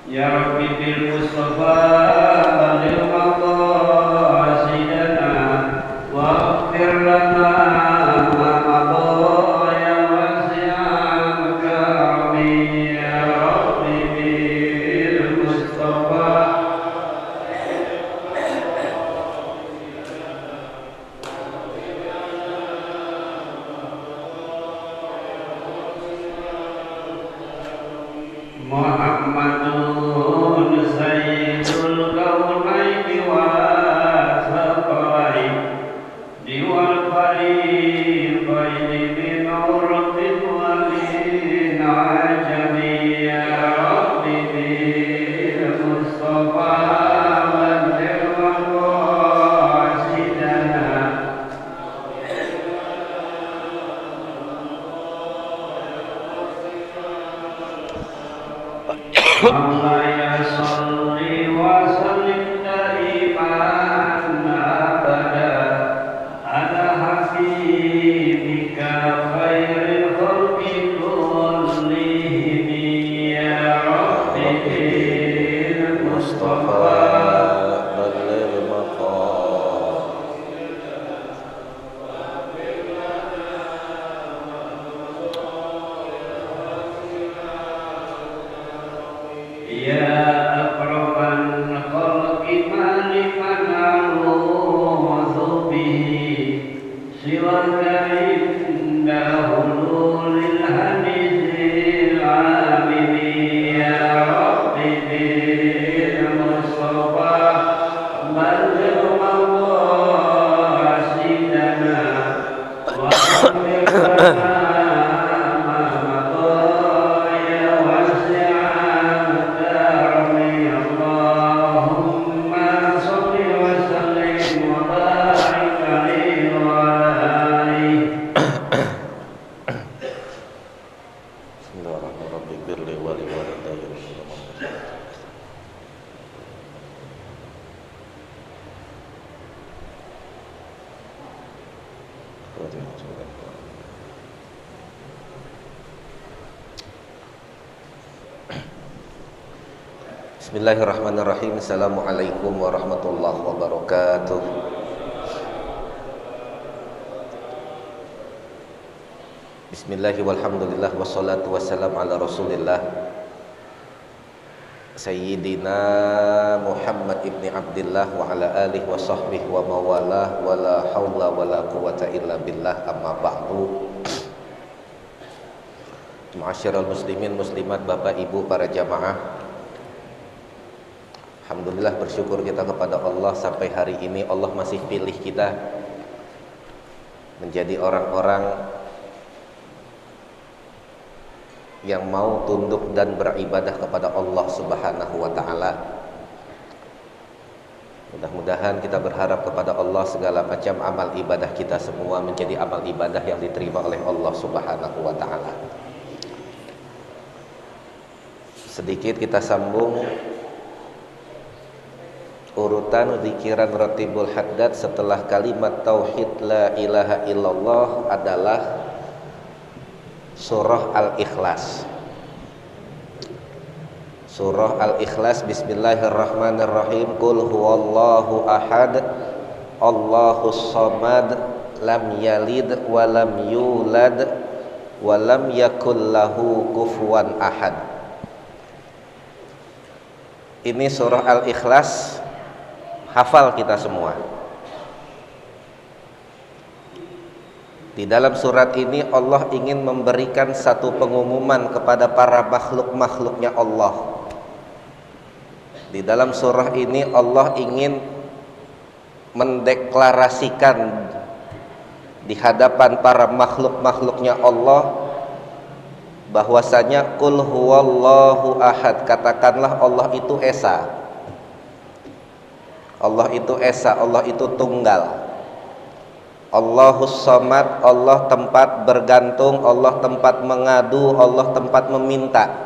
Ya Rabbi bil Mustafa balil maqasidana waghfir lana ma mada ya wasi'al karami ya Rabbi bil Mustafa Muhammadun Sayyidul Kaunaini wa Thaqalain Diwal Fariqaini min urfin walin ajami Ya Rabbi bil Mustafa balil maqasidana Mawlaya salli wa sallim daiman abada ala habibika khairil khalqi kullihim ya Rabbi bil Mustafa balil maqam Ya akraman khalqi maliman a'udzu bihi siwaka inda hululil hadithil amini ya Rabbi bil Mustafa balil maqasidana wa akhir lana Bismillahirrahmanirrahim. Assalamualaikum warahmatullahi wabarakatuh. Bismillahi walhamdulillah wassalatu wassalamu ala rasulillah Sayyidina Muhammad ibni Abdillah wa ala alihi wa sahbihi wa mawalah wa la hawla wa la quwata illa billah amma ba'du. Ma'asyiral muslimin muslimat, bapak ibu para jamaah, alhamdulillah bersyukur kita kepada Allah sampai hari ini Allah masih pilih kita menjadi orang-orang yang mau tunduk dan beribadah kepada Allah Subhanahu wa taala. Mudah-mudahan kita berharap kepada Allah segala macam amal ibadah kita semua menjadi amal ibadah yang diterima oleh Allah Subhanahu wa taala. Sedikit kita sambung urutan zikiran ratibul haddad setelah kalimat tauhid la ilaha illallah adalah surah Al-Ikhlas. Surah Al-Ikhlas, bismillahirrahmanirrahim. Qul huwallahu ahad, Allahus samad, lam yalid wa lam yulad wa lam yakul lahu kufuwan ahad. Ini surah Al-Ikhlas, hafal kita semua. Di dalam surat ini Allah ingin memberikan satu pengumuman kepada para makhluk-makhluknya Allah. Di dalam surah ini Allah ingin mendeklarasikan di hadapan para makhluk-makhluknya Allah bahwasanya qul huwallahu ahad, katakanlah Allah itu esa. Allah itu esa, Allah itu tunggal. Allahus samad, Allah tempat bergantung, Allah tempat mengadu, Allah tempat meminta.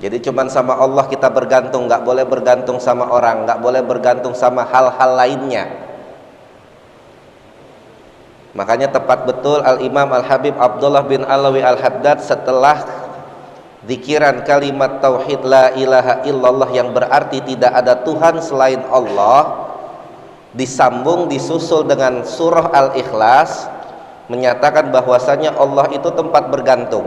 Jadi cuman sama Allah kita bergantung, gak boleh bergantung sama orang, gak boleh bergantung sama hal-hal lainnya. Makanya tepat betul Al-Imam Al-Habib Abdullah bin Alawi Al-Haddad setelah zikiran kalimat tauhid la ilaha illallah yang berarti tidak ada Tuhan selain Allah, disambung disusul dengan surah Al-Ikhlas menyatakan bahwasanya Allah itu tempat bergantung.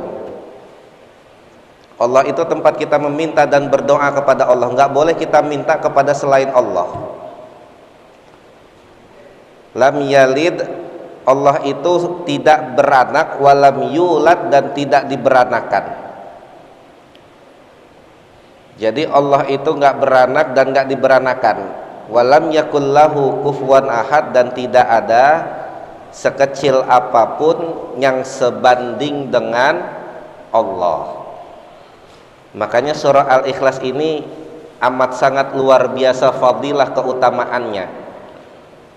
Allah itu tempat kita meminta dan berdoa kepada Allah. Nggak boleh kita minta kepada selain Allah. Lam yalid, Allah itu tidak beranak, walam yulad, dan tidak diberanakan. Jadi Allah itu nggak beranak dan nggak diberanakan. Walam yakullahu kufuwan ahad, dan tidak ada sekecil apapun yang sebanding dengan Allah. Makanya surah Al-Ikhlas ini amat sangat luar biasa fadilah keutamaannya.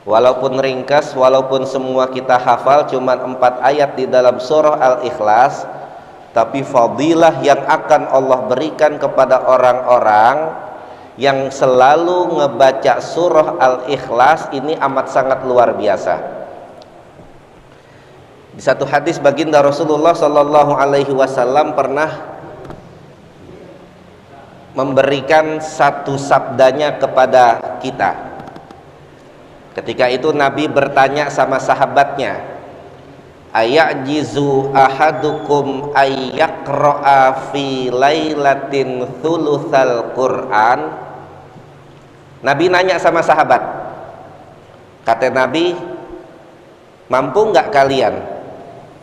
Walaupun ringkas, walaupun semua kita hafal cuman 4 ayat di dalam surah Al-Ikhlas, tapi fadilah yang akan Allah berikan kepada orang-orang yang selalu ngebaca surah Al-Ikhlas ini amat sangat luar biasa. Di satu hadis baginda Rasulullah Shallallahu Alaihi Wasallam pernah memberikan satu sabdanya kepada kita. Ketika itu Nabi bertanya sama sahabatnya, ayajizu ahadukum ayyaqra'a fi lailatin thulutsal Qur'an. Nabi nanya sama sahabat, kata Nabi, mampu nggak kalian,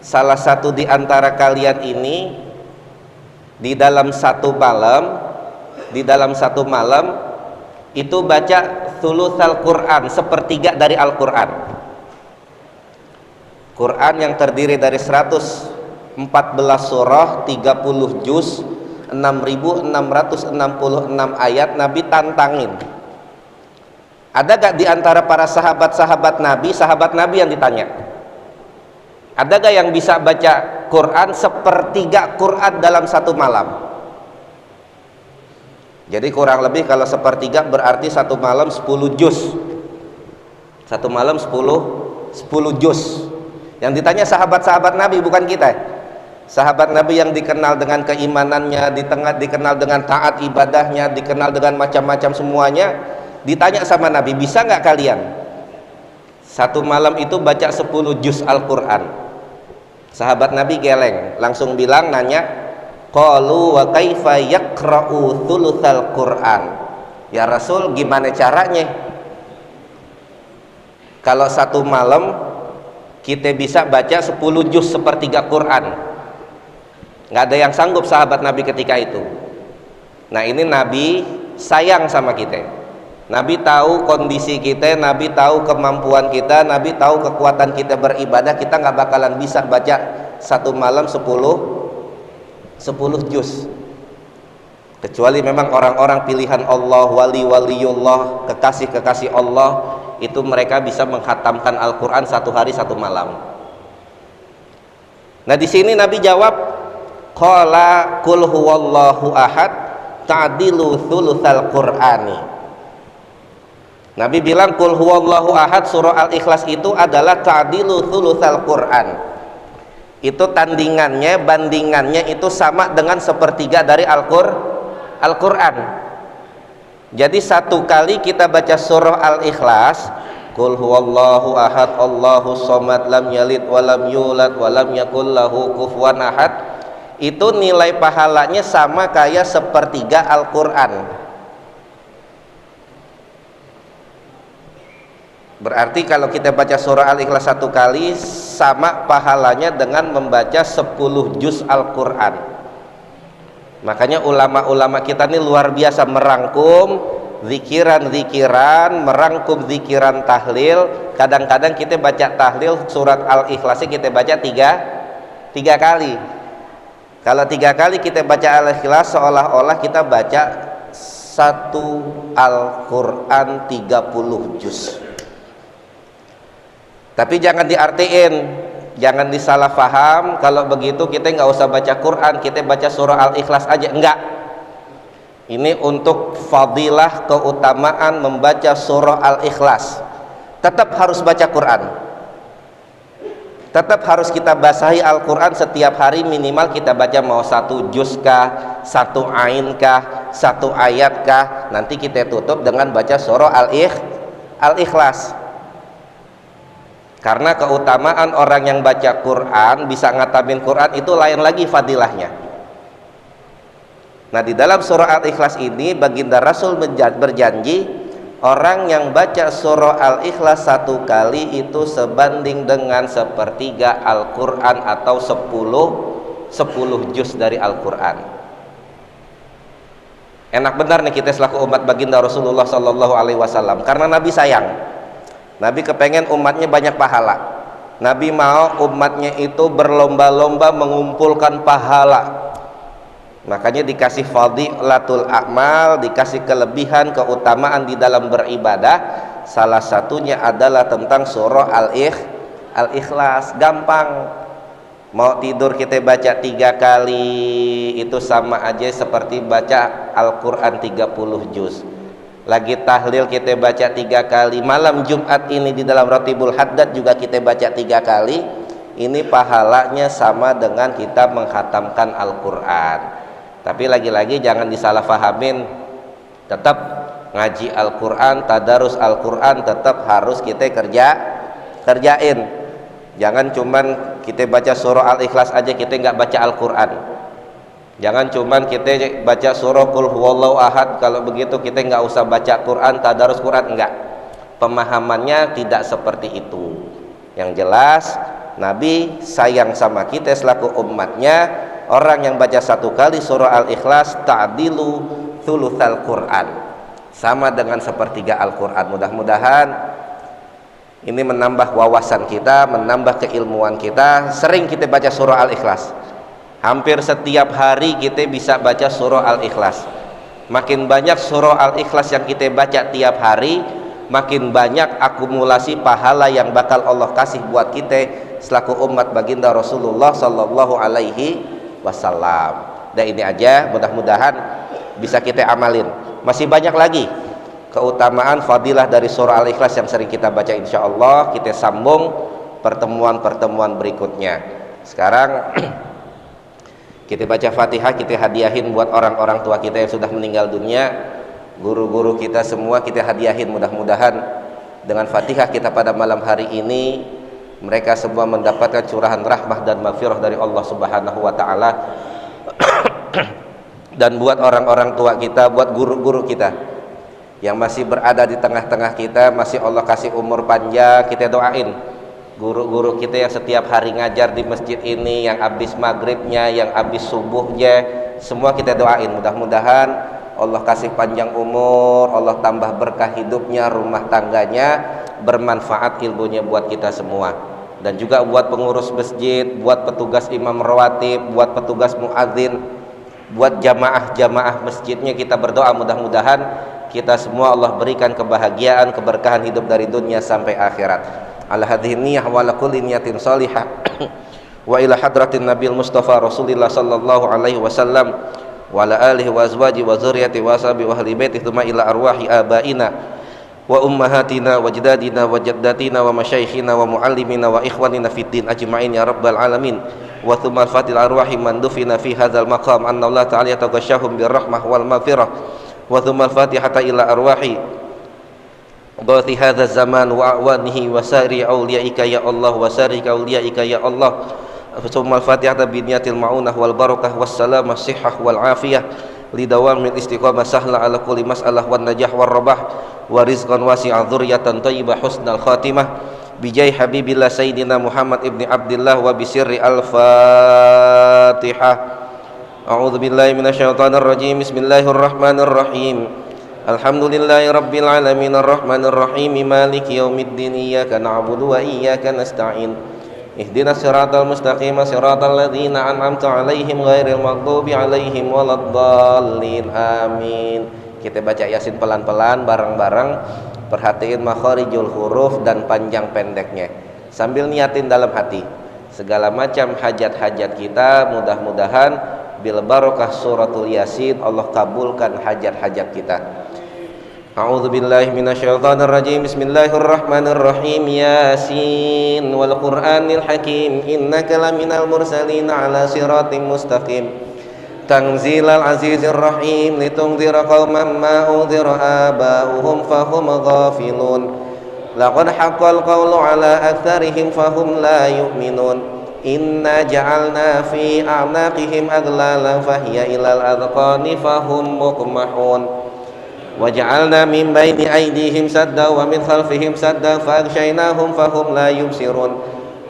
salah satu di antara kalian ini di dalam satu malam itu baca thulutsal Quran, sepertiga dari Al-Quran. Quran yang terdiri dari 114 surah, 30 juz, 6.666 ayat. Nabi tantangin, ada gak di antara para sahabat Nabi yang ditanya, ada gak yang bisa baca Quran sepertiga Quran dalam satu malam? Jadi kurang lebih kalau sepertiga berarti satu malam 10 juz. Satu malam 10 juz. Yang ditanya sahabat-sahabat Nabi, bukan kita. Sahabat Nabi yang dikenal dengan keimanannya, dikenal dengan taat ibadahnya, dikenal dengan macam-macam semuanya, ditanya sama Nabi, bisa nggak kalian satu malam itu baca 10 juz Al-Quran? Sahabat Nabi geleng, langsung bilang, nanya, qalu wa kaifa yaqra'u thulutsal Qur'an, ya Rasul, gimana caranya kalau satu malam kita bisa baca 10 juz sepertiga Quran? Nggak ada yang sanggup sahabat Nabi ketika itu. Nah, ini Nabi sayang sama kita. Nabi tahu kondisi kita, Nabi tahu kemampuan kita, Nabi tahu kekuatan kita beribadah. Kita nggak bakalan bisa baca satu malam 10 juz, kecuali memang orang-orang pilihan Allah, wali-waliullah, kekasih-kekasih Allah, itu mereka bisa menghatamkan Al-Quran satu hari satu malam. Nah, di sini Nabi jawab, qala qul huwallahu ahad ta'dilu thulutsal Qur'ani. Nabi bilang qul huwallahu ahad surah Al-Ikhlas itu adalah ta'dilu thulutsal Qur'an. Itu tandingannya, bandingannya itu sama dengan sepertiga dari Al-Quran. Jadi satu kali kita baca surah Al-Ikhlas, qul huwallahu ahad Allahu somad lam yalid walam yulad walam yakul lahu kufuwan ahad, itu nilai pahalanya sama kayak sepertiga Al-Quran. Berarti kalau kita baca surah Al-Ikhlas satu kali sama pahalanya dengan membaca 10 juz Al-Quran. Makanya ulama-ulama kita ini luar biasa merangkum zikiran-zikiran, merangkum zikiran tahlil. Kadang-kadang kita baca tahlil surat Al-Ikhlasnya kita baca tiga kali. Kalau 3 kali kita baca Al-Ikhlas, seolah-olah kita baca satu Al-Quran 30 juz. Tapi jangan diartiin, jangan disalah faham. Kalau begitu kita nggak usah baca Quran, kita baca surah Al-Ikhlas aja. Enggak. Ini untuk fadilah keutamaan membaca surah Al-Ikhlas. Tetap harus baca Quran. Tetap harus kita basahi Al-Quran setiap hari, minimal kita baca mau 1 juz kah, 1 ain kah, 1 ayat kah. Nanti kita tutup dengan baca surah Al-Ikhlas. Karena keutamaan orang yang baca Quran, bisa ngatamin Quran itu lain lagi fadilahnya. Nah, di dalam surah Al-Ikhlas ini baginda Rasul berjanji, orang yang baca surah Al-Ikhlas 1 kali itu sebanding dengan 1/3 Al-Quran atau 10 juz dari Al-Quran. Enak benar nih kita selaku umat baginda Rasulullah Sallallahu Alaihi Wasallam, karena Nabi sayang. Nabi kepengen umatnya banyak pahala. Nabi mau umatnya itu berlomba-lomba mengumpulkan pahala. Makanya dikasih fadilatul a'mal, dikasih kelebihan, keutamaan di dalam beribadah. Salah satunya adalah tentang surah Al-Ikhlas. Gampang. Mau tidur kita baca 3 kali, itu sama aja seperti baca Al-Quran 30 juz. Lagi tahlil kita baca 3 kali. Malam Jumat ini di dalam Ratibul Haddad juga kita baca 3 kali. Ini pahalanya sama dengan kita menghatamkan Al-Quran. Tapi lagi-lagi jangan disalahfahamin. Tetap ngaji Al-Quran, tadarus Al-Quran tetap harus kita kerjain. Jangan cuman kita baca surah Al-Ikhlas aja kita nggak baca Al-Quran. Jangan cuman kita baca surah Qul Huwallahu Ahad, kalau begitu kita nggak usah baca Quran, tadarus Quran, enggak. Pemahamannya tidak seperti itu. Yang jelas Nabi sayang sama kita selaku umatnya. Orang yang baca 1 kali surah Al-Ikhlas ta'dilu thulutsal Quran, sama dengan 1/3 Al-Quran. Mudah-mudahan ini menambah wawasan kita, menambah keilmuan kita. Sering kita baca surah Al-Ikhlas, hampir setiap hari kita bisa baca surah Al-Ikhlas. Makin banyak surah Al-Ikhlas yang kita baca tiap hari, makin banyak akumulasi pahala yang bakal Allah kasih buat kita selaku umat baginda Rasulullah Sallallahu Alaihi Wasallam. Dan ini aja, mudah-mudahan bisa kita amalin. Masih banyak lagi keutamaan fadilah dari surah Al-Ikhlas yang sering kita baca. Insya Allah kita sambung pertemuan-pertemuan berikutnya. Sekarang kita baca Fatihah, kita hadiahin buat orang-orang tua kita yang sudah meninggal dunia, guru-guru kita semua kita hadiahin. Mudah-mudahan dengan Fatihah kita pada malam hari ini mereka semua mendapatkan curahan rahmah dan maghfirah dari Allah Subhanahu wa taala. Dan buat orang-orang tua kita, buat guru-guru kita yang masih berada di tengah-tengah kita, masih Allah kasih umur panjang, kita doain guru-guru kita yang setiap hari ngajar di masjid ini, yang habis maghribnya, yang habis subuhnya, semua kita doain. Mudah-mudahan Allah kasih panjang umur, Allah tambah berkah hidupnya, rumah tangganya, bermanfaat ilmunya buat kita semua. Dan juga buat pengurus masjid, buat petugas imam rawatib, buat petugas muadzin, buat jamaah-jamaah masjidnya, kita berdoa mudah-mudahan kita semua Allah berikan kebahagiaan, keberkahan hidup dari dunia sampai akhirat. Ala hadhihi niyyah wa ala kulli niyatin salihah wa ila hadratin nabil mustafa Rasulillah sallallahu alaihi wasallam wa ala alihi wa azwaji wa dzurriyyati wa sahbihi wa ahli baiti thumma ila arwahi abaina wa ummahatina wa jadadina wa jaddatina wa masyayikhina wa muallimina wa ikhwanina fid din ajma'in ya rabbal alamin. Wa thumma al-fatil arwahi man dufina fi hadzal maqam anna Allah ta'ala yataghashahum bir rahmah wal maghfirah. Wa thumma al-fatihata ila arwahi dhaati hadzal zaman wa awanihi wa sari auliyaika ya Allah wa sari auliyaika ya Allah. Thumma al-fatihata bi niyatil ma'unah wal barakah was salamah sihhah wal afiyah lidawamil istiqamah sahla ala kulli mas'alah wan najah war rabah wa rizqan wasi'a dzurriyyatan thayyibah husnal khatimah bijai habibillah sayyidina Muhammad ibni Abdillah wa bisirri al-Fatihah. A'udzu billahi minasyaitonir rajim. Bismillahirrahmanirrahim. Alhamdulillahi rabbil alamin arrahmanir rahim maliki yaumiddin iyyaka na'budu wa iyyaka nasta'in ihdinas siratal mustaqim siratal ladzina an'amta 'alaihim ghairil maghdubi 'alaihim waladdallin amin. Kita baca Yasin pelan-pelan bareng-bareng, perhatiin makharijul huruf dan panjang pendeknya, sambil niatin dalam hati segala macam hajat-hajat kita. Mudah-mudahan bil barakah suratul Yasin Allah kabulkan hajat-hajat kita. A'udzu billahi minasyaitonir rajim. Bismillahirrahmanirrahim. Yasin wal Qur'anil hakim. Innaka laminal mursalin ala siratim mustaqim. Tanzilal azizir rahim litunzira qauman ma unzira aba'uhum fahum ghafilun. Laqad haqqal qawlu ala aktsarihim fahum la yu'minun. Inna ja'alna fi a'naqihim aghlalan fahiya ilal adqani fahum muqmahun. وجعلنا من بين أيديهم سدا ومن خلفهم سدا فأغشيناهم فهم لا يبصرون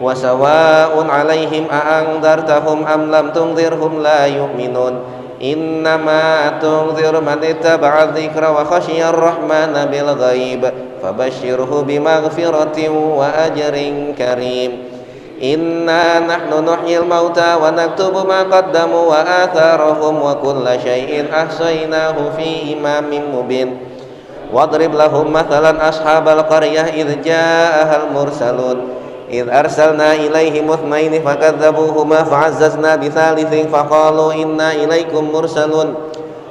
وسواء عليهم أأنذرتهم أم لم تنذرهم لا يؤمنون إنما تنذر من اتبع الذكر وخشي الرحمن بالغيب فبشره بمغفرة وأجر كريم Inna nahnu nuhyil mauta wa naktubu ma qaddamu wa atharahum wa kulla syai'in ahsaynahu fi imamin mubin. Wadrib lahum mathalan ashabal qaryah idh ja'ahal mursalun idh arsalna ilaihim ithnaini fakadzabuhuma fa'azzazna bithalithin faqalu inna ilaikum mursalun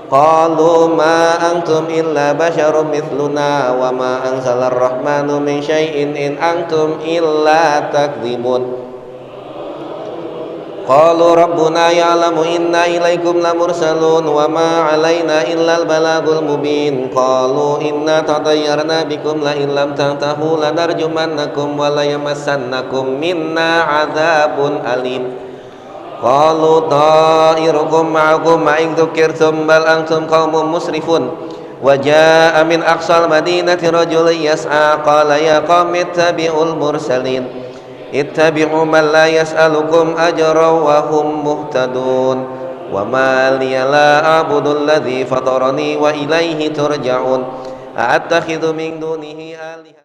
qalu ma antum illa basharun mithluna wa ma anzalar rahmanu min syai'in in antum illa takdzibun. Qalu rabbuna ya'lamu inna ilaikum lamursalun wa ma 'alaina illa al-balagul mubin. Qalu inna tatayyarna bikum la in lam tantahu lanarjumannakum wa la yamassannakum minna 'adzabun alim. Qalu ta'irukum ma'akum ma in dzukirtum bal antum qaumun musrifun. Wa jaa'a min aqsal madinati rajulun yas'a qala ya qaumi ittabi'ul mursalin ittabi'u man la yas'alukum ajran wa hum muhtadun wa ma liya la a'budu alladhi fatarani wa ilayhi turja'un a'attakhidhu min dunihi aliha